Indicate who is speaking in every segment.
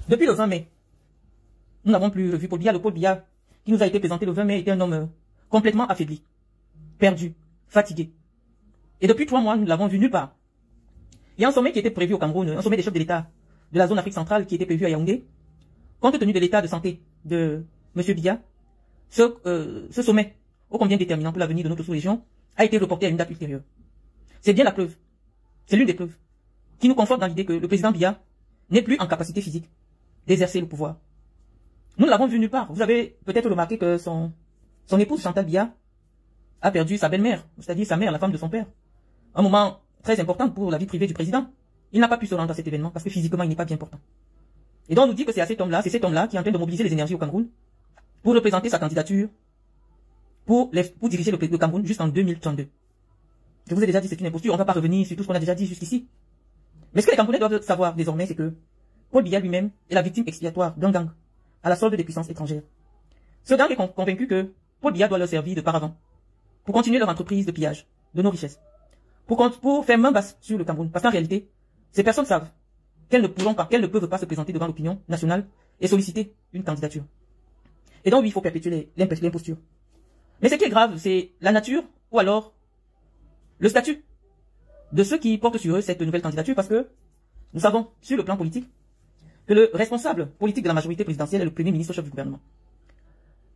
Speaker 1: Depuis le 20 mai, nous n'avons plus revu Paul Biya. Le Paul Biya qui nous a été présenté le 20 mai était un homme complètement affaibli, perdu, fatigué. Et depuis 3 mois, nous ne l'avons vu nulle part. Il y a un sommet qui était prévu au Cameroun, un sommet des chefs de l'État de la zone Afrique centrale qui était prévu à Yaoundé. Compte tenu de l'état de santé de M. Biya, ce sommet, ô combien déterminant pour l'avenir de notre sous-région, a été reporté à une date ultérieure. C'est bien la preuve, c'est l'une des preuves, qui nous conforte dans l'idée que le président Biya n'est plus en capacité physique d'exercer le pouvoir. Nous ne l'avons vu nulle part. Vous avez peut-être remarqué que son épouse Chantal Biya a perdu sa belle-mère, c'est-à-dire sa mère, la femme de son père. Un moment très important pour la vie privée du président. Il n'a pas pu se rendre à cet événement parce que physiquement il n'est pas bien portant. Et donc on nous dit que c'est cet homme-là qui est en train de mobiliser les énergies au Cameroun pour représenter sa candidature pour diriger le Cameroun jusqu'en 2032. Je vous ai déjà dit, c'est une imposture, on ne va pas revenir sur tout ce qu'on a déjà dit jusqu'ici. Mais ce que les Camerounais doivent savoir désormais, c'est que Paul Biya lui-même est la victime expiatoire d'un gang à la solde des puissances étrangères. Ce gang est convaincu que Paul Biya doit leur servir de paravent pour continuer leur entreprise de pillage de nos richesses, pour faire main basse sur le Cameroun. Parce qu'en réalité, ces personnes savent qu'elles ne peuvent pas se présenter devant l'opinion nationale et solliciter une candidature. Et donc oui, il faut perpétuer l'imposture. Mais ce qui est grave, c'est la nature ou alors le statut de ceux qui portent sur eux cette nouvelle candidature, parce que nous savons, sur le plan politique, que le responsable politique de la majorité présidentielle est le premier ministre chef du gouvernement.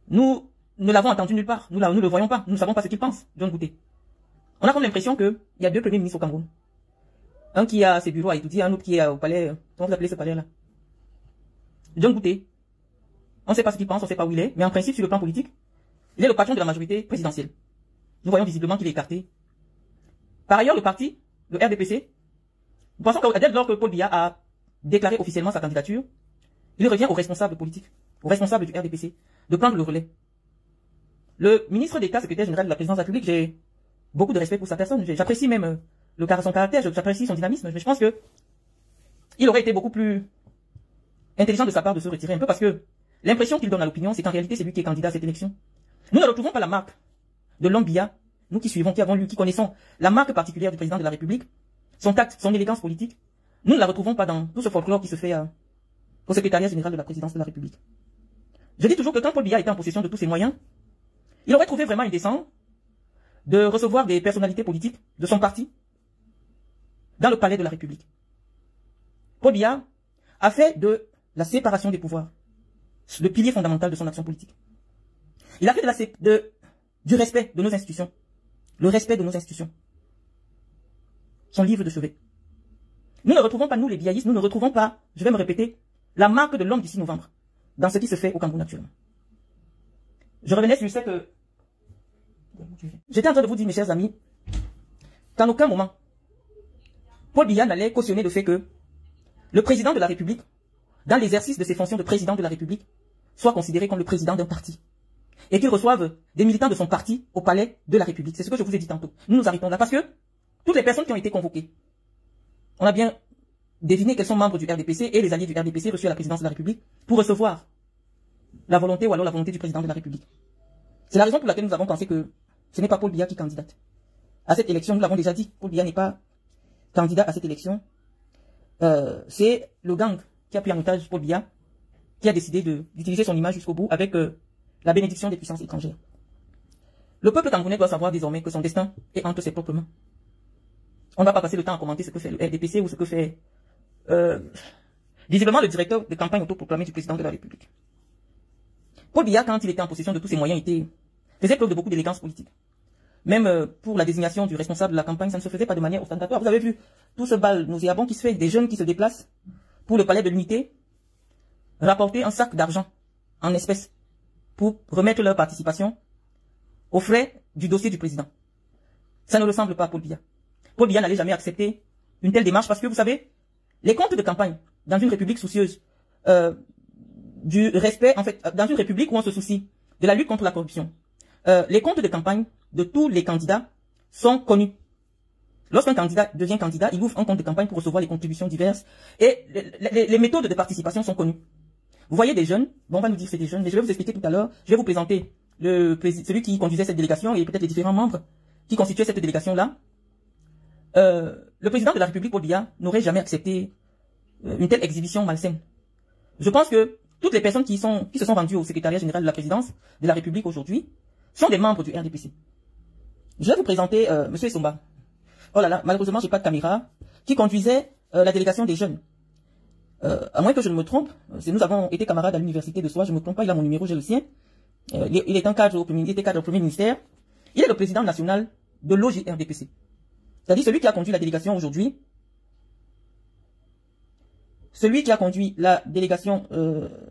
Speaker 1: Nous ne l'avons entendu nulle part, nous ne le voyons pas, nous ne savons pas ce qu'il pense, John Bouté. On a comme l'impression qu'il y a 2 premiers ministres au Cameroun. Un qui a ses bureaux à Itoudi, un autre qui est au palais, comment vous appelez ce palais-là? John Bouté. On ne sait pas ce qu'il pense, on ne sait pas où il est, mais en principe, sur le plan politique, il est le patron de la majorité présidentielle. Nous voyons visiblement qu'il est écarté. Par ailleurs, le parti, le RDPC, nous pensons que dès lors que Paul Biya a déclaré officiellement sa candidature, il revient aux responsables politiques, aux responsables du RDPC, de prendre le relais. Le ministre d'État, secrétaire général de la présidence de la République, j'ai beaucoup de respect pour sa personne, j'apprécie même son caractère, j'apprécie son dynamisme, mais je pense que il aurait été beaucoup plus intelligent de sa part de se retirer un peu, parce que l'impression qu'il donne à l'opinion, c'est qu'en réalité, c'est lui qui est candidat à cette élection. Nous ne retrouvons pas la marque de l'homme Biya, nous qui suivons, qui avons lu, qui connaissons la marque particulière du président de la République, son tact, son élégance politique. Nous ne la retrouvons pas dans tout ce folklore qui se fait au secrétariat général de la présidence de la République. Je dis toujours que quand Paul Biya était en possession de tous ses moyens, il aurait trouvé vraiment indécent de recevoir des personnalités politiques de son parti dans le palais de la République. Paul Biya a fait de la séparation des pouvoirs le pilier fondamental de son action politique. Il a fait du respect de nos institutions, le respect de nos institutions, son livre de chevet. Nous ne retrouvons pas, nous les biaïstes, nous ne retrouvons pas, je vais me répéter, la marque de l'homme du 6 novembre dans ce qui se fait au Cameroun actuellement. Je revenais sur cette... J'étais en train de vous dire, mes chers amis, qu'en aucun moment, Paul Biya n'allait cautionner le fait que le président de la République, dans l'exercice de ses fonctions de président de la République, soit considéré comme le président d'un parti. Et qu'il reçoive des militants de son parti au palais de la République. C'est ce que je vous ai dit tantôt. Nous nous arrêtons là parce que toutes les personnes qui ont été convoquées, on a bien deviné qu'elles sont membres du RDPC et les alliés du RDPC reçus à la présidence de la République pour recevoir la volonté ou alors la volonté du président de la République. C'est la raison pour laquelle nous avons pensé que ce n'est pas Paul Biya qui candidate à cette élection. Nous l'avons déjà dit, Paul Biya n'est pas candidat à cette élection. C'est le gang qui a pris en otage Paul Biya, qui a décidé d'utiliser son image jusqu'au bout avec la bénédiction des puissances étrangères. Le peuple camerounais doit savoir désormais que son destin est entre ses propres mains. On ne va pas passer le temps à commenter ce que fait le RDPC ou ce que fait visiblement le directeur de campagne autoproclamé du président de la République. Paul Biya, quand il était en possession de tous ses moyens, faisait preuve de beaucoup d'élégance politique. Même pour la désignation du responsable de la campagne, ça ne se faisait pas de manière ostentatoire. Vous avez vu tout ce bal nauséabond qui se fait, des jeunes qui se déplacent pour le palais de l'unité, rapporter un sac d'argent en espèces pour remettre leur participation aux frais du dossier du président. Ça ne ressemble pas à Paul Biya. Paul Biya n'allait jamais accepter une telle démarche parce que, vous savez, les comptes de campagne dans une république soucieuse du respect, en fait, dans une république où on se soucie de la lutte contre la corruption, les comptes de campagne de tous les candidats sont connus. Lorsqu'un candidat devient candidat, il ouvre un compte de campagne pour recevoir les contributions diverses et les méthodes de participation sont connues. Vous voyez des jeunes, bon, on va nous dire que c'est des jeunes, mais je vais vous expliquer tout à l'heure, je vais vous présenter celui qui conduisait cette délégation et peut-être les différents membres qui constituaient cette délégation-là. Le président de la République, Paul Biya, n'aurait jamais accepté une telle exhibition malsaine. je pense que toutes les personnes qui se sont rendues au secrétariat général de la présidence de la République aujourd'hui sont des membres du RDPC. Je vais vous présenter Monsieur Essomba. Oh là là, malheureusement, j'ai pas de caméra, qui conduisait la délégation des jeunes. À moins que je ne me trompe, nous avons été camarades à l'université de Soie, je ne me trompe pas, il a mon numéro, j'ai le sien. Il est un cadre il était cadre au premier ministère. Il est le président national de l'OJRDPC. C'est-à-dire celui qui a conduit la délégation aujourd'hui. Celui qui a conduit la délégation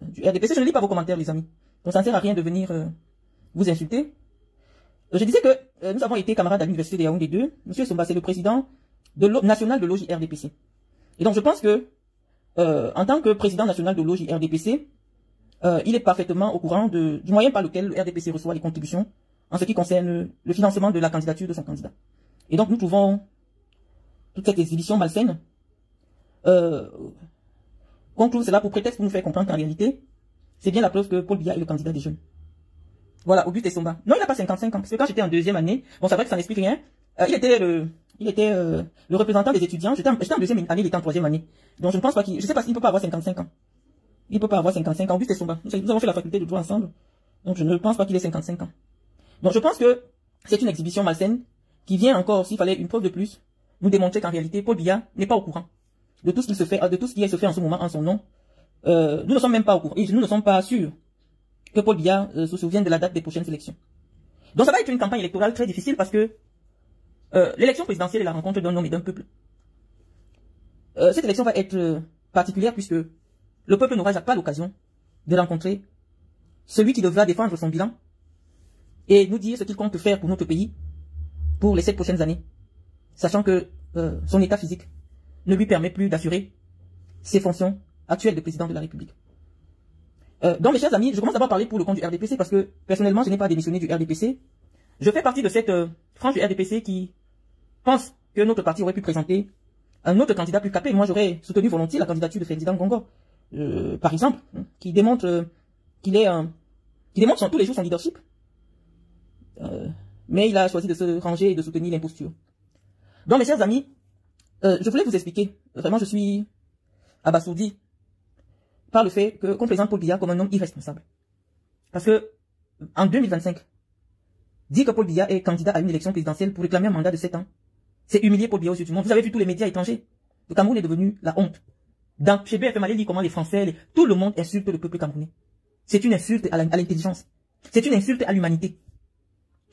Speaker 1: du RDPC. Je ne lis pas vos commentaires, les amis. Donc ça ne sert à rien de venir vous insulter. Je disais que nous avons été camarades à l'université de Yaoundé 2. Monsieur Somba, c'est le président national de l'OJRDPC. Et donc je pense que en tant que président national de l'OJRDPC, il est parfaitement au courant du moyen par lequel le RDPC reçoit les contributions en ce qui concerne le financement de la candidature de son candidat. Et donc nous trouvons toute cette exhibition malsaine conclure cela pour prétexte pour nous faire comprendre qu'en réalité, c'est bien la preuve que Paul Biya est le candidat des jeunes. Voilà, Auguste Essomba. Non, il n'a pas 55 ans, parce que quand j'étais en deuxième année, bon, c'est vrai que ça n'explique rien, il était le représentant des étudiants, j'étais en deuxième année, il était en troisième année. Donc je ne pense pas je sais pas s'il ne peut pas avoir 55 ans. Il ne peut pas avoir 55 ans, Auguste Essomba. Nous avons fait la faculté de droit ensemble, donc je ne pense pas qu'il ait 55 ans. Donc je pense que c'est une exhibition malsaine qui vient encore, s'il fallait une preuve de plus, nous démontrer qu'en réalité, Paul Biya n'est pas au courant de tout ce qui se fait, en ce moment en son nom. Nous ne sommes même pas au courant, et nous ne sommes pas sûrs que Paul Biya se souvienne de la date des prochaines élections. Donc ça va être une campagne électorale très difficile parce que l'élection présidentielle est la rencontre d'un homme et d'un peuple. Cette élection va être particulière puisque le peuple n'aura pas l'occasion de rencontrer celui qui devra défendre son bilan et nous dire ce qu'il compte faire pour notre pays pour les 7 prochaines années, sachant que son état physique ne lui permet plus d'assurer ses fonctions actuelles de président de la République. Donc mes chers amis, je commence d'abord à parler pour le compte du RDPC parce que personnellement je n'ai pas démissionné du RDPC. Je fais partie de cette frange du RDPC qui pense que notre parti aurait pu présenter un autre candidat plus capé. Moi j'aurais soutenu volontiers la candidature de Ferdinand Gongo, par exemple, qui démontre tous les jours son leadership. Mais il a choisi de se ranger et de soutenir l'imposture. Donc mes chers amis, je voulais vous expliquer, vraiment je suis abasourdi par le fait qu'on présente Paul Biya comme un homme irresponsable. Parce que, en 2025, dire que Paul Biya est candidat à une élection présidentielle pour réclamer un mandat de 7 ans, c'est humilier Paul Biya aux yeux du monde. Vous avez vu tous les médias étrangers. Le Cameroun est devenu la honte. Chez BFM, allez lire comment les Français, tout le monde insulte le peuple camerounais. C'est une insulte à l'intelligence. C'est une insulte à l'humanité.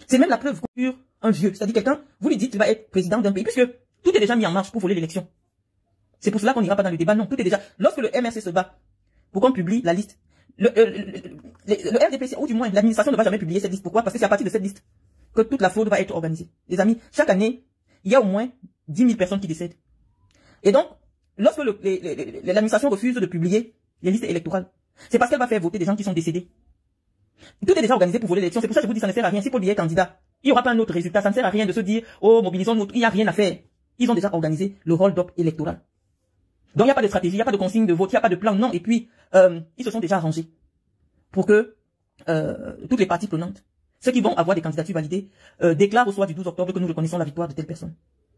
Speaker 1: C'est même la preuve sur un vieux. C'est-à-dire quelqu'un, vous lui dites qu'il va être président d'un pays, puisque tout est déjà mis en marche pour voler l'élection. C'est pour cela qu'on n'ira pas dans le débat. Non, tout est déjà... Lorsque le MRC se bat pour qu'on publie la liste, le RDPC, ou du moins l'administration ne va jamais publier cette liste. Pourquoi? Parce que c'est à partir de cette liste que toute la fraude va être organisée. Les amis, chaque année, il y a au moins 10 000 personnes qui décèdent. Et donc, lorsque l'administration refuse de publier les listes électorales, c'est parce qu'elle va faire voter des gens qui sont décédés. Tout est déjà organisé pour voler l'élection. C'est pour ça que je vous dis, ça ne sert à rien. Si Paul Biya est candidat, il n'y aura pas un autre résultat. Ça ne sert à rien de se dire, oh, mobilisons notre... Il n'y a rien à faire. Ils ont déjà organisé le hold-up électoral. Donc, il n'y a pas de stratégie, il n'y a pas de consigne de vote, il n'y a pas de plan, non. Et puis, ils se sont déjà arrangés pour que toutes les parties prenantes, ceux qui vont avoir des candidatures validées, déclarent au soir du 12 octobre que nous reconnaissons la victoire de telle personne.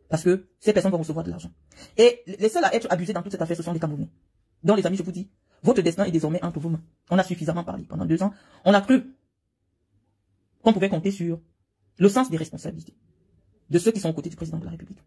Speaker 1: Parce que ces personnes vont recevoir de l'argent. Et les seuls à être abusés dans toute cette affaire, ce sont les Camerounais. Donc, les amis, je vous dis, votre destin est désormais entre vos mains. On a suffisamment parlé pendant 2 ans. On a cru qu'on pouvait compter sur le sens des responsabilités de ceux qui sont aux côtés du président de la République.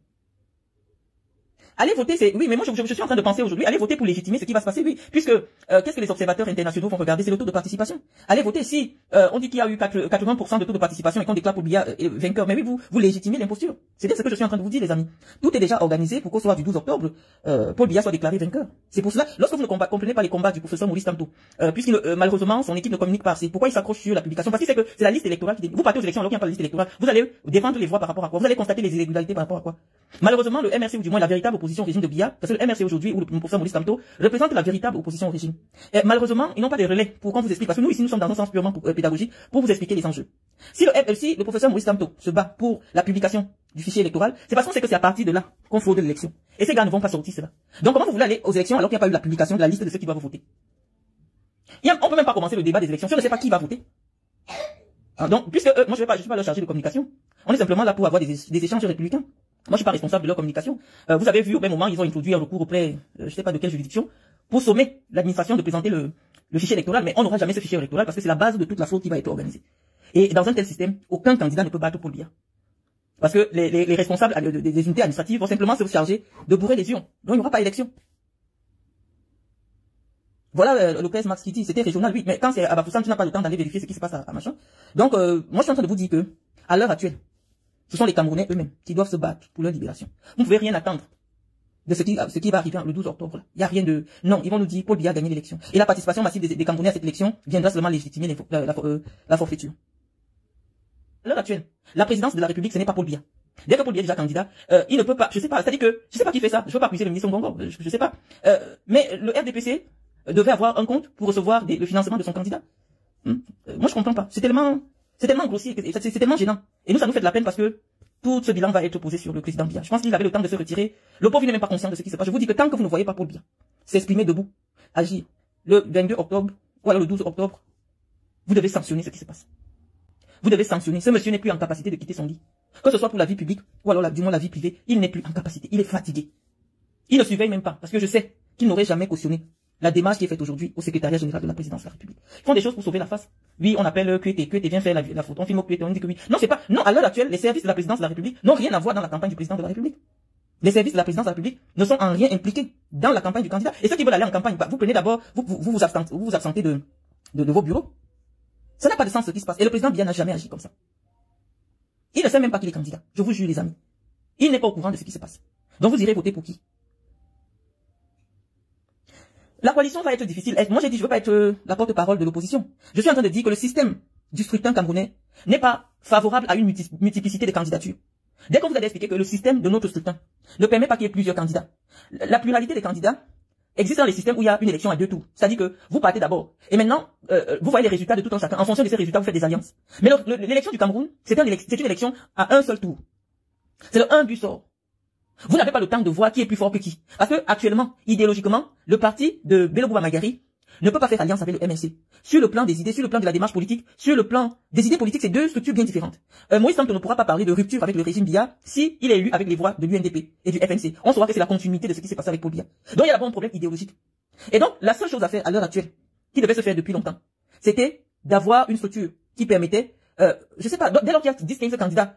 Speaker 1: Allez voter, c'est... Oui, mais moi, je suis en train de penser aujourd'hui, allez voter pour légitimer ce qui va se passer, oui. Puisque, qu'est-ce que les observateurs internationaux vont regarder? C'est le taux de participation. Allez voter. Si on dit qu'il y a eu 80% de taux de participation et qu'on déclare Paul Biya vainqueur, mais oui, vous légitimez l'imposture. C'est bien ce que je suis en train de vous dire, les amis. Tout est déjà organisé pour qu'au soir du 12 octobre, Paul Biya soit déclaré vainqueur. C'est pour cela, lorsque vous ne comprenez pas les combats du professeur Maurice Kamto, puisqu'il malheureusement, son équipe ne communique pas assez. Pourquoi il s'accroche sur la publication? Parce qu'il sait que c'est la liste électorale qui... Vous partez aux élections alors qu'il n'y a pas de liste électorale. Vous allez défendre les voix par rapport à quoi? Vous allez constater les irrégularités par rapport à quoi? Malheureusement, le MRC, ou du moins la véritable opposition au régime de Biya, parce que le MRC aujourd'hui, ou le professeur Maurice Kamto, représente la véritable opposition au régime. Et malheureusement, ils n'ont pas de relais pour qu'on vous explique, parce que nous ici, nous sommes dans un sens purement pédagogique, pour vous expliquer les enjeux. Si le professeur Maurice Kamto se bat pour la publication du fichier électoral, c'est parce qu'on sait que c'est à partir de là qu'on fraude l'élection. Et ces gars ne vont pas sortir cela. Donc comment vous voulez aller aux élections alors qu'il n'y a pas eu la publication de la liste de ceux qui doivent voter? On peut même pas commencer le débat des élections si on ne sait pas qui va voter. Donc, puisque moi je suis pas leur chargé de communication, on est simplement là pour avoir des échanges républicains. Moi je suis pas responsable de leur communication. Vous avez vu au même moment ils ont introduit un recours auprès, je sais pas de quelle juridiction, pour sommer l'administration de présenter le fichier électoral, mais on n'aura jamais ce fichier électoral parce que c'est la base de toute la fraude qui va être organisée. Et dans un tel système, aucun candidat ne peut battre Paul Biya. Parce que les responsables des unités administratives vont simplement se charger de bourrer les urnes. Donc il n'y aura pas élection. Voilà Lopez Max qui dit, c'était régional, oui, mais quand c'est à Bafoussam, tu n'as pas le temps d'aller vérifier ce qui se passe à machin. Donc, moi je suis en train de vous dire que, à l'heure actuelle, ce sont les Camerounais eux-mêmes qui doivent se battre pour leur libération. Vous ne pouvez rien attendre de ce qui va arriver le 12 octobre. Il n'y a rien de... Non, ils vont nous dire, Paul Biya a gagné l'élection. Et la participation massive des Camerounais à cette élection viendra seulement légitimer la forfaiture. À l'heure actuelle, la présidence de la République, ce n'est pas Paul Biya. Dès que Paul Biya est déjà candidat, il ne peut pas, je sais pas, c'est-à-dire que, je sais pas qui fait ça, je ne peux pas accuser le ministre Ngongo, je sais pas. Mais le RDPC devait avoir un compte pour recevoir le financement de son candidat. Moi, je comprends pas. C'est tellement grossier, c'est tellement gênant. Et nous, ça nous fait de la peine parce que tout ce bilan va être posé sur le président Biya. Je pense qu'il avait le temps de se retirer. Le pauvre, il n'est même pas conscient de ce qui se passe. Je vous dis que tant que vous ne voyez pas Paul Biya s'exprimer debout, agir, le 22 octobre, ou alors le 12 octobre, vous devez sanctionner ce qui se passe. Vous devez sanctionner. Ce monsieur n'est plus en capacité de quitter son lit. Que ce soit pour la vie publique, ou alors du moins la vie privée, il n'est plus en capacité. Il est fatigué. Il ne surveille même pas, parce que je sais qu'il n'aurait jamais cautionné la démarche qui est faite aujourd'hui au secrétariat général de la présidence de la République. Ils font des choses pour sauver la face. Oui, on appelle QT, vient faire la photo, on filme QT, on dit que oui. Non, c'est pas, non, à l'heure actuelle, les services de la présidence de la République n'ont rien à voir dans la campagne du président de la République. Les services de la présidence de la République ne sont en rien impliqués dans la campagne du candidat. Et ceux qui veulent aller en campagne, vous prenez d'abord, vous absentez de vos bureaux. Ça n'a pas de sens ce qui se passe. Et le président Biya n'a jamais agi comme ça. Il ne sait même pas qu'il est candidat. Je vous jure, les amis. Il n'est pas au courant de ce qui se passe. Donc vous irez voter pour qui? La coalition va être difficile. Moi, j'ai dit, je veux pas être la porte-parole de l'opposition. Je suis en train de dire que le système du scrutin camerounais n'est pas favorable à une multiplicité de candidatures. Dès qu'on vous a expliqué que le système de notre scrutin ne permet pas qu'il y ait plusieurs candidats, la pluralité des candidats existe dans les systèmes où il y a une élection à 2 tours. C'est-à-dire que vous partez d'abord. Et maintenant, vous voyez les résultats de tout un chacun. En fonction de ces résultats, vous faites des alliances. Mais l'élection du Cameroun, c'est une élection à un seul tour. C'est le 1 but sort. Vous n'avez pas le temps de voir qui est plus fort que qui. Parce que, actuellement, idéologiquement, le parti de Bello Bouba Magari ne peut pas faire alliance avec le MNC. Sur le plan des idées, sur le plan de la démarche politique, sur le plan des idées politiques, c'est deux structures bien différentes. Moïse Samson ne pourra pas parler de rupture avec le régime Biya si il est élu avec les voix de l'UNDP et du FNC. On saura que c'est la continuité de ce qui s'est passé avec Paul Biya. Donc il y a d'abord un problème idéologique. Et donc, la seule chose à faire à l'heure actuelle, qui devait se faire depuis longtemps, c'était d'avoir une structure qui permettait, je sais pas, dès lors qu'il y a 10-15 candidats,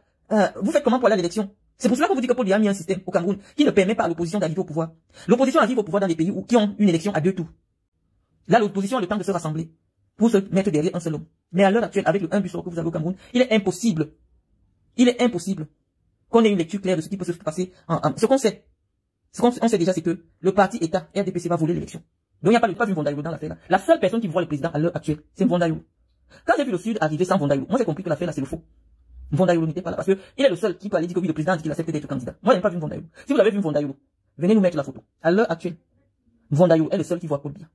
Speaker 1: vous faites comment pour aller à l'élection? C'est pour cela qu'on vous dit que Paul Biya a mis un système au Cameroun qui ne permet pas à l'opposition d'arriver au pouvoir. L'opposition arrive au pouvoir dans des pays qui ont une élection à 2 tours. Là, l'opposition a le temps de se rassembler pour se mettre derrière un seul homme. Mais à l'heure actuelle, avec le 1 but sort que vous avez au Cameroun, il est impossible qu'on ait une lecture claire de ce qui peut se passer ce qu'on sait. Ce qu'on sait déjà, c'est que le parti État, RDPC, va voler l'élection. Donc il n'y a pas Mvonda Yolo dans l'affaire là. La seule personne qui voit le président à l'heure actuelle, c'est Mvonda Yolo. Quand j'ai vu le Sud arriver sans Mvonda Yolo, moi j'ai compris que l'affaire là, c'est le faux. Mvonda Yolo n'était pas là, parce que il est le seul qui peut aller dire que oui, le président a dit qu'il accepte d'être candidat. Moi, je n'ai pas vu Mvonda Yolo. Si vous avez vu Mvonda Yolo, venez nous mettre la photo. À l'heure actuelle, Mvonda Yolo est le seul qui voit Paul Biya.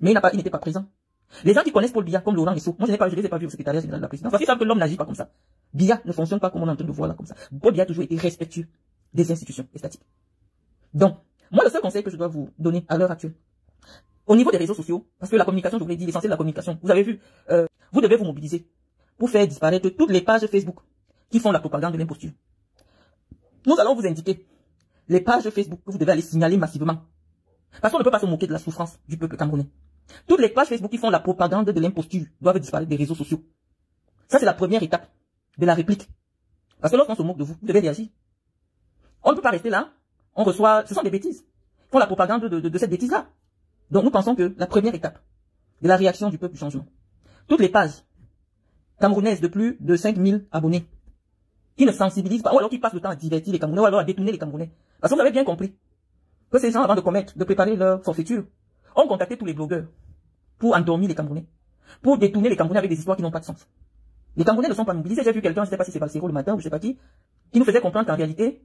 Speaker 1: Mais il n'était pas présent. Les gens qui connaissent Paul Biya, comme Laurent Rissot, moi je les ai pas vus au secrétariat général de la présidence, parce qu'ils savent que l'homme n'agit pas comme ça. Biya ne fonctionne pas comme on est en train de voir là, comme ça. Paul Biya a toujours été respectueux des institutions étatiques. Donc, moi, le seul conseil que je dois vous donner à l'heure actuelle, au niveau des réseaux sociaux, parce que la communication, je vous l'ai dit, l'essentiel de la communication, vous avez vu, vous devez vous mobiliser pour faire disparaître toutes les pages Facebook qui font la propagande de l'imposture. Nous allons vous indiquer les pages Facebook que vous devez aller signaler massivement. Parce qu'on ne peut pas se moquer de la souffrance du peuple camerounais. Toutes les pages Facebook qui font la propagande de l'imposture doivent disparaître des réseaux sociaux. Ça, c'est la première étape de la réplique. Parce que lorsqu'on se moque de vous, vous devez réagir. On ne peut pas rester là. On reçoit, ce sont des bêtises. Ils font la propagande de cette bêtise-là. Donc nous pensons que la première étape de la réaction du peuple du changement, toutes les pages camerounaises de plus de 5000 abonnés, qui ne sensibilisent pas, ou alors qui passent le temps à divertir les Camerounais, ou alors à détourner les Camerounais. Parce que vous avez bien compris que ces gens, avant de préparer leur forfaiture, ont contacté tous les blogueurs pour endormir les Camerounais, pour détourner les Camerounais avec des histoires qui n'ont pas de sens. Les Camerounais ne sont pas mobilisés. J'ai vu quelqu'un, je ne sais pas si c'est Balsero le matin ou je ne sais pas qui nous faisait comprendre qu'en réalité,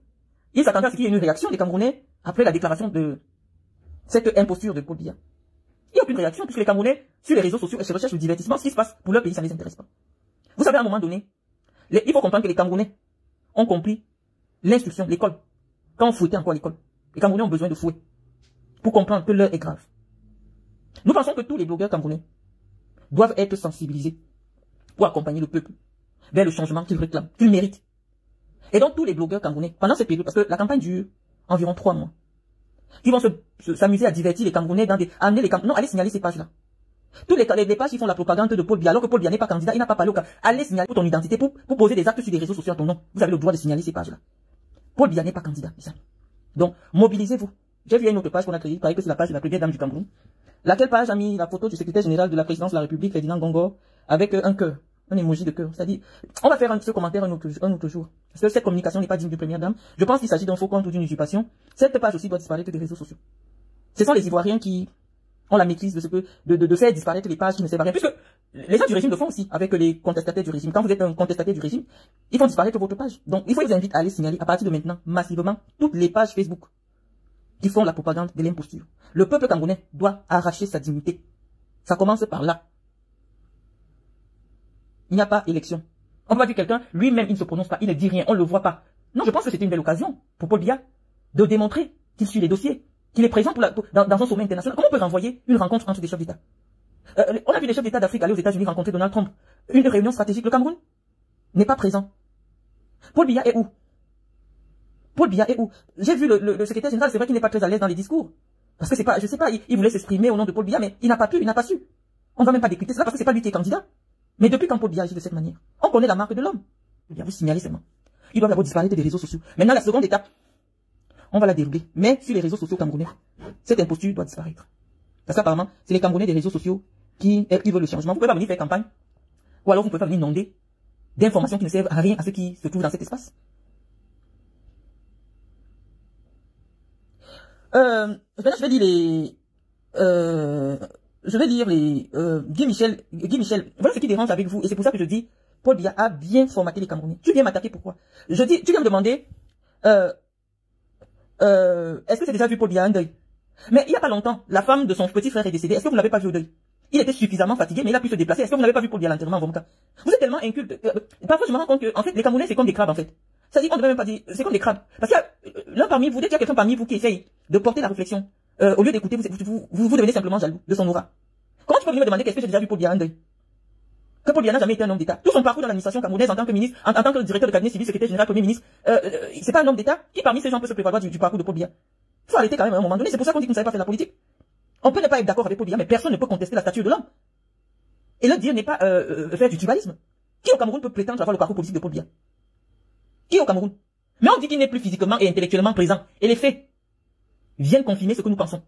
Speaker 1: ils s'attendaient à ce qu'il y ait une réaction des Camerounais après la déclaration de cette imposture de Paul Biya. Il n'y a aucune réaction puisque les Camerounais, sur les réseaux sociaux, se recherchent le divertissement. Ce qui se passe pour leur pays, ça ne les intéresse pas. Vous savez, à un moment donné, il faut comprendre que les Camerounais ont compris l'instruction, l'école. Quand on fouettait encore l'école, les Camerounais ont besoin de fouet pour comprendre que l'heure est grave. Nous pensons que tous les blogueurs camerounais doivent être sensibilisés pour accompagner le peuple vers le changement qu'ils réclament, qu'ils méritent. Et donc tous les blogueurs camerounais, pendant cette période, parce que la campagne dure environ 3 mois, qui vont s'amuser à divertir les Camerounais amener les Camerounais. Non, allez signaler ces pages-là. Tous les pages qui font la propagande de Paul Biya, alors que Paul Biya n'est pas candidat, il n'a pas parlé au cas. Allez signaler pour ton identité, pour poser des actes sur des réseaux sociaux à ton nom. Vous avez le droit de signaler ces pages-là. Paul Biya n'est pas candidat, mes amis. Donc, mobilisez-vous. J'ai vu une autre page qu'on a créée, il paraît que c'est la page de la première dame du Cameroun. Laquelle page a mis la photo du secrétaire général de la présidence de la République, Ferdinand Gongor, avec un cœur, un emoji de cœur. C'est-à-dire, on va faire ce commentaire un autre jour. Parce que cette communication n'est pas digne de première dame. Je pense qu'il s'agit d'un faux compte ou d'une usurpation. Cette page aussi doit disparaître des réseaux sociaux. Ce sont les Ivoiriens qui ont la maîtrise de faire disparaître les pages qui ne servent à rien. Puisque les gens du régime le font aussi, avec les contestataires du régime. Quand vous êtes un contestataire du régime, ils font disparaître votre page. Donc, il faut vous inviter à aller signaler, à partir de maintenant, massivement, toutes les pages Facebook qui font la propagande de l'imposture. Le peuple camerounais doit arracher sa dignité. Ça commence par là. Il n'y a pas élection. On peut pas dire quelqu'un, lui-même, il ne se prononce pas, il ne dit rien, on ne le voit pas. Non, je pense que c'était une belle occasion pour Paul Biya de démontrer qu'il suit les dossiers, qu'il est présent dans un sommet international. Comment on peut renvoyer une rencontre entre des chefs d'État? On a vu les chefs d'État d'Afrique aller aux États-Unis rencontrer Donald Trump. Une réunion stratégique. Le Cameroun n'est pas présent. Paul Biya est où? Paul Biya est où? J'ai vu le secrétaire général, c'est vrai qu'il n'est pas très à l'aise dans les discours. Parce que c'est pas, je sais pas, il voulait s'exprimer au nom de Paul Biya, mais il n'a pas pu, il n'a pas su. On va même pas décrypter cela parce que c'est pas lui qui est candidat. Mais depuis quand Paul Biya agit de cette manière, on connaît la marque de l'homme. Il vous signaler seulement. Ils doivent d'abord disparaître des réseaux sociaux. Maintenant, la seconde étape, on va la dérouler. Mais sur les réseaux sociaux camerounais, cette imposture doit disparaître. Parce qu'apparemment, c'est les Camerounais des réseaux sociaux qui veulent le changement. Vous pouvez pas venir faire campagne. Ou alors vous pouvez pas venir inonder d'informations qui ne servent à rien à ceux qui se trouvent dans cet espace. Maintenant, je vais dire Guy Michel, voilà ce qui dérange avec vous, et c'est pour ça que je dis, Paul Biya a bien formaté les Camerounais. Tu viens m'attaquer, pourquoi? Je dis, tu viens me demander, est-ce que c'est déjà vu Paul Biya un deuil? Mais il n'y a pas longtemps, la femme de son petit frère est décédée, est-ce que vous ne l'avez pas vu au deuil? Il était suffisamment fatigué, mais il a pu se déplacer, est-ce que vous n'avez pas vu Paul Biya à l'enterrement, en cas? Vous êtes tellement inculte, parfois je me rends compte que, en fait, les Camerounais, c'est comme des crabes, en fait. C'est-à-dire, on ne devrait même pas dire, c'est comme des crabes. Parce qu'il y a l'un parmi vous, dès qu'il y a quelqu'un parmi vous qui essaye de porter la réflexion, au lieu d'écouter, vous devenez simplement jaloux de son aura. Comment tu peux venir me demander qu'est-ce que j'ai déjà vu Paul Biya un deuil? Que Paul Biya n'a jamais été un homme d'État. Tout son parcours dans l'administration camerounaise en tant que ministre, en tant que directeur de cabinet civil, secrétaire général, premier ministre, c'est pas un homme d'État. Qui parmi ces gens peut se prévaloir du parcours de Paul Biya? Il faut arrêter quand même à un moment donné. C'est pour ça qu'on dit que vous ne savez pas faire la politique. On peut ne pas être d'accord avec Paul Biya, mais personne ne peut contester la stature de l'homme. Et le dire n'est pas faire du tribalisme. Qui au Cameroun peut prétendre avoir le parcours politique de Paul Biya? Qui au Cameroun? Mais on dit qu'il n'est plus physiquement et intellectuellement présent. Et les faits viennent confirmer ce que nous pensons.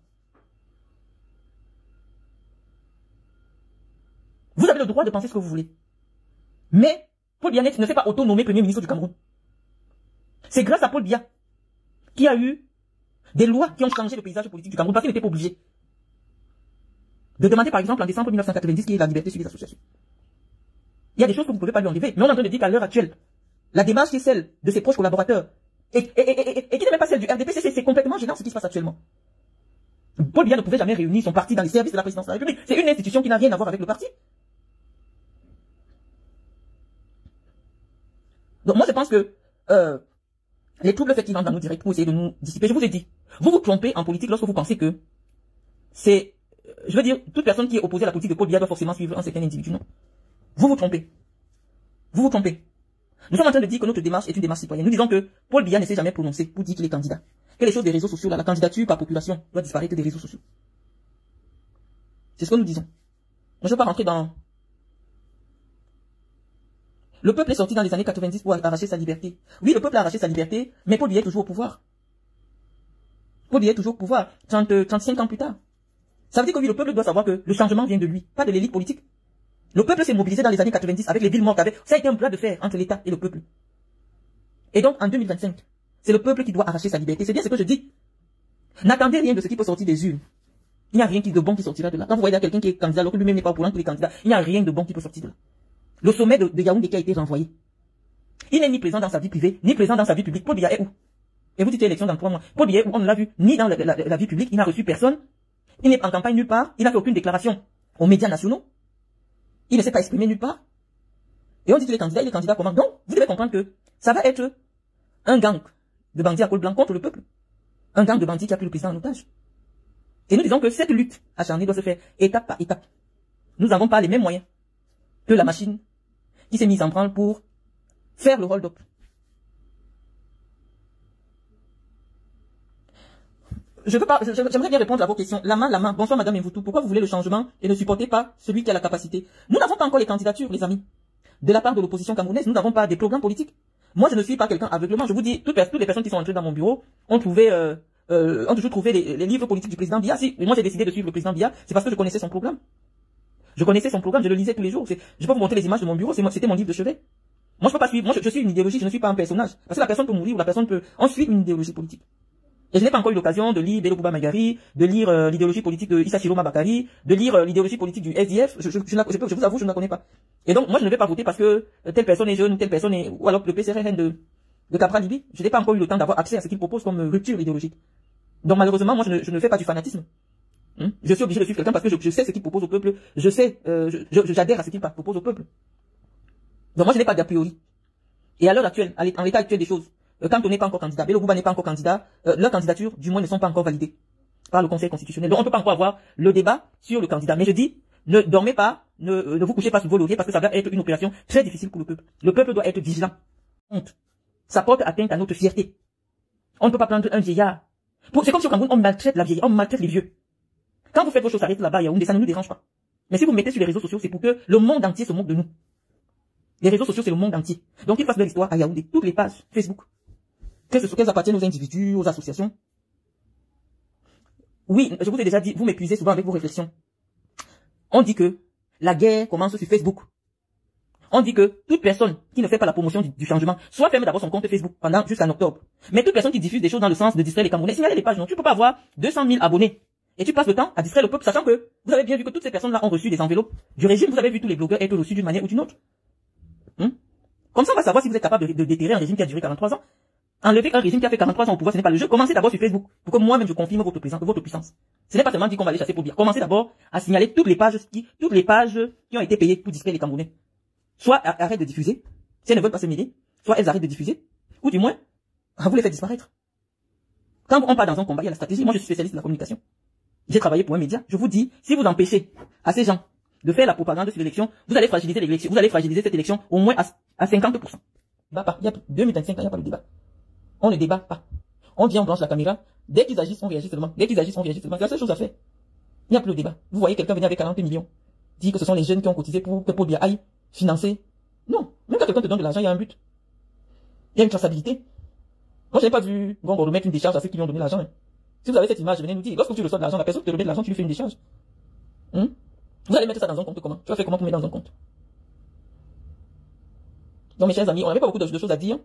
Speaker 1: Vous avez le droit de penser ce que vous voulez. Mais Paul Biya ne fait pas auto-nommer premier ministre du Cameroun. C'est grâce à Paul Biya qu'il y a eu des lois qui ont changé le paysage politique du Cameroun parce qu'il n'était pas obligé de demander par exemple en décembre 1990 qu'il y ait la liberté sur les associations. Il y a des choses que vous ne pouvez pas lui enlever. Mais on est en train de dire qu'à l'heure actuelle, la démarche qui est celle de ses proches collaborateurs et qui n'est même pas celle du RDP, c'est complètement gênant ce qui se passe actuellement. Paul Biya ne pouvait jamais réunir son parti dans les services de la présidence de la République. C'est une institution qui n'a rien à voir avec le parti. Donc moi je pense que les troubles faits qui rentrent dans nos directs pour essayer de nous dissiper, je vous ai dit, vous vous trompez en politique lorsque vous pensez que c'est, je veux dire, toute personne qui est opposée à la politique de Paul Biya doit forcément suivre un certain individu. Non. Vous vous trompez. Vous vous trompez. Nous sommes en train de dire que notre démarche est une démarche citoyenne. Nous disons que Paul Biya ne s'est jamais prononcé pour dire qu'il est candidat. Que les choses des réseaux sociaux, là, la candidature par population doit disparaître des réseaux sociaux. C'est ce que nous disons. Je ne vais pas rentrer dans... Le peuple est sorti dans les années 90 pour arracher sa liberté. Oui, le peuple a arraché sa liberté, mais Paul Biya est toujours au pouvoir. Paul Biya est toujours au pouvoir, 35 ans plus tard. Ça veut dire que oui, le peuple doit savoir que le changement vient de lui, pas de l'élite politique. Le peuple s'est mobilisé dans les années 90 avec les villes mortes. Ça a été un plat de fer entre l'État et le peuple. Et donc, en 2025, c'est le peuple qui doit arracher sa liberté. C'est bien ce que je dis. N'attendez rien de ce qui peut sortir des urnes. Il n'y a rien de bon qui sortira de là. Quand vous voyez quelqu'un qui est candidat, alors que lui-même n'est pas au courant qu'il est candidat, il n'y a rien de bon qui peut sortir de là. Le sommet de Yaoundé qui a été renvoyé. Il n'est ni présent dans sa vie privée, ni présent dans sa vie publique. Paul Biya est où? Et vous dites élection dans 3 mois. Paul Biya est où? On ne l'a vu ni dans la vie publique, il n'a reçu personne. Il n'est en campagne nulle part, il n'a fait aucune déclaration aux médias nationaux. Il ne s'est pas exprimé nulle part. Et on dit qu'il est candidat, il est candidat comment? Donc, vous devez comprendre que ça va être un gang de bandits à col blanc contre le peuple. Un gang de bandits qui a pris le président en otage. Et nous disons que cette lutte acharnée doit se faire étape par étape. Nous n'avons pas les mêmes moyens que la machine qui s'est mise en branle pour faire le hold-up. j'aimerais bien répondre à vos questions. La main. Bonsoir Madame Mvoutou. Pourquoi vous voulez le changement et ne supportez pas celui qui a la capacité? Nous n'avons pas encore les candidatures, les amis. De la part de l'opposition camerounaise, nous n'avons pas des programmes politiques. Moi, je ne suis pas quelqu'un aveuglement. Je vous dis, toutes les personnes qui sont entrées dans mon bureau ont toujours trouvé les livres politiques du président Biya. Si moi j'ai décidé de suivre le président Biya, c'est parce que je connaissais son programme. Je connaissais son programme, je le lisais tous les jours. Je peux vous montrer les images de mon bureau, c'était mon livre de chevet. Moi, je peux pas suivre. Moi, je suis une idéologie, je ne suis pas un personnage. Parce que la personne peut mourir ou la personne peut en suivre une idéologie politique. Et je n'ai pas encore eu l'occasion de lire Bello Bouba Magari, de lire l'idéologie politique de Issa Chiroma Bakari, de lire l'idéologie politique du SDF. Je vous avoue, je ne la connais pas. Et donc, moi, je ne vais pas voter parce que telle personne est jeune, ou telle personne est, ou alors le PCRN de Capra Libi. Je n'ai pas encore eu le temps d'avoir accès à ce qu'il propose comme rupture idéologique. Donc, malheureusement, moi, je ne fais pas du fanatisme. Je suis obligé de suivre quelqu'un parce que je sais ce qu'il propose au peuple. J'adhère à ce qu'il propose au peuple. Donc, moi, je n'ai pas d'a priori. Et à l'heure actuelle, en l'état actuel des choses, quand on n'est pas encore candidat, Bello Bouba n'est pas encore candidat, leurs candidatures, du moins, ne sont pas encore validées par le Conseil constitutionnel. Donc, on ne peut pas encore avoir le débat sur le candidat. Mais je dis, ne dormez pas, ne vous couchez pas sur vos lauriers parce que ça va être une opération très difficile pour le peuple. Le peuple doit être vigilant. Honte. Ça porte atteinte à notre fierté. On ne peut pas prendre un vieillard. C'est comme si au Cameroun, on maltraite la vieille, on maltraite les vieux. Quand vous faites vos choses, ça reste là-bas, Yaoundé, ça ne nous dérange pas. Mais si vous mettez sur les réseaux sociaux, c'est pour que le monde entier se moque de nous. Les réseaux sociaux, c'est le monde entier. Donc, ils fassent leur histoire à Yaoundé. Toutes les pages Facebook. Qu'elles appartiennent aux individus, aux associations. Oui, je vous ai déjà dit, vous m'épuisez souvent avec vos réflexions. On dit que la guerre commence sur Facebook. On dit que toute personne qui ne fait pas la promotion du changement, soit ferme d'abord son compte Facebook jusqu'en octobre. Mais toute personne qui diffuse des choses dans le sens de distraire les Camerounais, signalez les pages, non. Tu peux pas avoir 200 000 abonnés. Et tu passes le temps à distraire le peuple, sachant que vous avez bien vu que toutes ces personnes-là ont reçu des enveloppes du régime. Vous avez vu tous les blogueurs être reçus d'une manière ou d'une autre. Comme ça, on va savoir si vous êtes capable de déterrer un régime qui a duré 43 ans. Enlever un régime qui a fait 43 ans au pouvoir, ce n'est pas le jeu. Commencez d'abord sur Facebook, pour que moi-même je confirme votre puissance. Ce n'est pas seulement dit qu'on va aller chasser pour dire. Commencez d'abord à signaler toutes les pages qui ont été payées pour distraire les Camerounais. Soit arrêtent de diffuser, si elles ne veulent pas se mêler, soit elles arrêtent de diffuser, ou du moins, vous les faites disparaître. Quand on part dans un combat, il y a la stratégie. Moi, je suis spécialiste de la communication. J'ai travaillé pour un média. Je vous dis, si vous empêchez à ces gens de faire la propagande sur l'élection, vous allez fragiliser l'élection. Vous allez fragiliser cette élection au moins à 50%. Il y a 2025 ans, il n'y a pas de débat. On ne débat pas. On vient, on branche la caméra. Dès qu'ils agissent, on réagit seulement. Dès qu'ils agissent, on réagit seulement. C'est la seule chose à faire. Il n'y a plus de débat. Vous voyez quelqu'un venir avec 40 millions. Dire que ce sont les jeunes qui ont cotisé pour que Paul Biya aille financer. Non. Même quand quelqu'un te donne de l'argent, il y a un but. Il y a une traçabilité. Moi, je n'ai pas vu Ngongo remettre une décharge à ceux qui lui ont donné l'argent. Si vous avez cette image, venez nous dire. Lorsque tu reçois de l'argent, la personne qui te remet de l'argent, tu lui fais une décharge. Vous allez mettre ça dans un compte comment? Tu vas faire comment pour mettre dans un compte? Donc, mes chers amis, on n'avait pas beaucoup de choses à dire.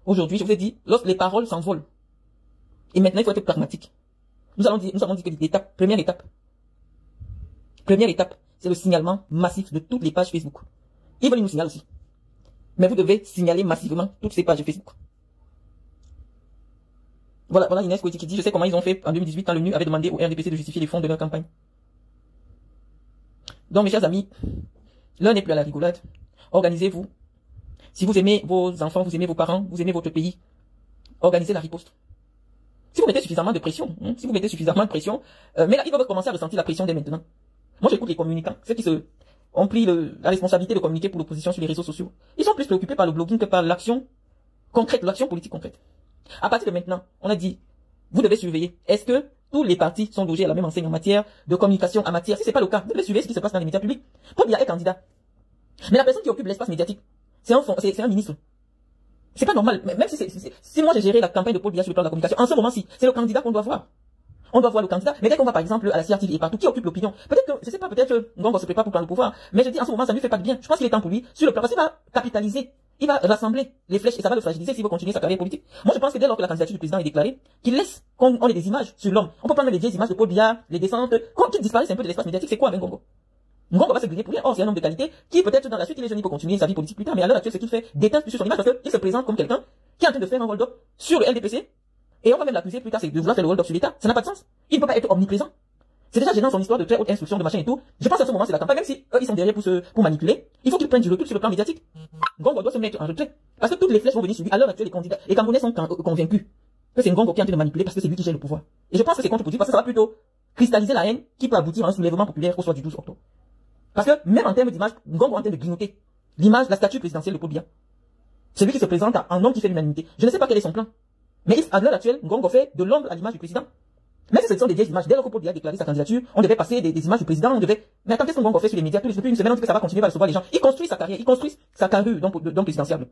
Speaker 1: Aujourd'hui, je vous ai dit, lorsque les paroles s'envolent. Et maintenant, il faut être pragmatique. Nous avons dit que première étape, c'est le signalement massif de toutes les pages Facebook. Ils veulent nous signaler aussi. Mais vous devez signaler massivement toutes ces pages Facebook. Voilà Inès Koueti qui dit, je sais comment ils ont fait en 2018 quand le NU avait demandé au RDPC de justifier les fonds de leur campagne. Donc, mes chers amis, l'un n'est plus à la rigolade. Organisez-vous. Si vous aimez vos enfants, vous aimez vos parents, vous aimez votre pays, organisez la riposte. Si vous mettez suffisamment de pression, mais là, ils vont commencer à ressentir la pression dès maintenant. Moi, j'écoute les communicants, ceux qui ont pris la responsabilité de communiquer pour l'opposition sur les réseaux sociaux. Ils sont plus préoccupés par le blogging que par l'action concrète, l'action politique concrète. À partir de maintenant, on a dit, vous devez surveiller. Est-ce que tous les partis sont logés à la même enseigne en matière de communication, en matière, si c'est pas le cas, vous devez surveiller ce qui se passe dans les médias publics. Paul Biya est candidat. Mais la personne qui occupe l'espace médiatique, c'est un ministre. C'est pas normal. Même si moi j'ai géré la campagne de Paul Biya sur le plan de la communication, en ce moment-ci, c'est le candidat qu'on doit voir. On doit voir le candidat. Mais dès qu'on va par exemple à la CRTV et partout, qui occupe l'opinion? Peut-être que, je sais pas, peut-être Ngongo se prépare pour prendre le pouvoir. Mais je dis en ce moment, ça ne lui fait pas de bien. Je pense qu'il est temps pour lui, sur le plan, parce qu'il va capitaliser. Il va rassembler les flèches et ça va le fragiliser s'il veut continuer sa carrière politique. Moi, je pense que dès lors que la candidature du président est déclarée, qu'il laisse qu'on ait des images sur l'homme. On peut prendre les vieilles images de Paul Biya, les descentes, qu'il disparaisse un peu de l'espace médiatique. C'est quoi avec Ngongo? Ngongo va se griller pour rien. Or, c'est un homme de qualité qui peut-être dans la suite, il est jeune, il peut continuer sa vie politique plus tard. Mais à l'heure actuelle, ce qu'il fait déteint plus sur son image parce qu'il se présente comme quelqu'un qui est en train de faire un hold-up sur le LDPC. Et on va même l'accuser plus tard, c'est de vouloir faire le hold-up sur l'État. Ça n'a pas de sens. Il ne peut pas être omniprésent. C'est déjà gênant son histoire de très haute instruction de machin et tout. Je pense à ce moment, c'est la campagne, même si eux, ils sont derrière pour manipuler. Il faut qu'ils prennent du recul sur le plan médiatique. Ngongo doit se mettre en retrait. Parce que toutes les flèches vont venir sur lui. À l'heure actuelle, les candidats, les Camerounais sont convaincus que c'est Ngongo qui est en train de manipuler parce que c'est lui qui gère le pouvoir. Et je pense que c'est contre-productif parce que ça va plutôt cristalliser la haine qui peut aboutir à un soulèvement populaire au soir du 12 octobre. Parce que même en termes d'image, Ngongo est en train de grignoter l'image, la statue présidentielle de Paul Biya. C'est lui qui se présente en homme qui fait l'unanimité. Je ne sais pas quel est son plan. Mais à l'heure actuelle, Ngongo fait de l'ombre à l'image du président. Même si ce sont des vieilles images, dès lors que Paul Biya a déclaré sa candidature, on devait passer des images du président, on devait... Mais attends, qu'est-ce qu'on fait sur les médias? Depuis une semaine, on dit que ça va continuer à recevoir les gens. Il construit sa carrière, il construit sa carrure d'homme présidentiable.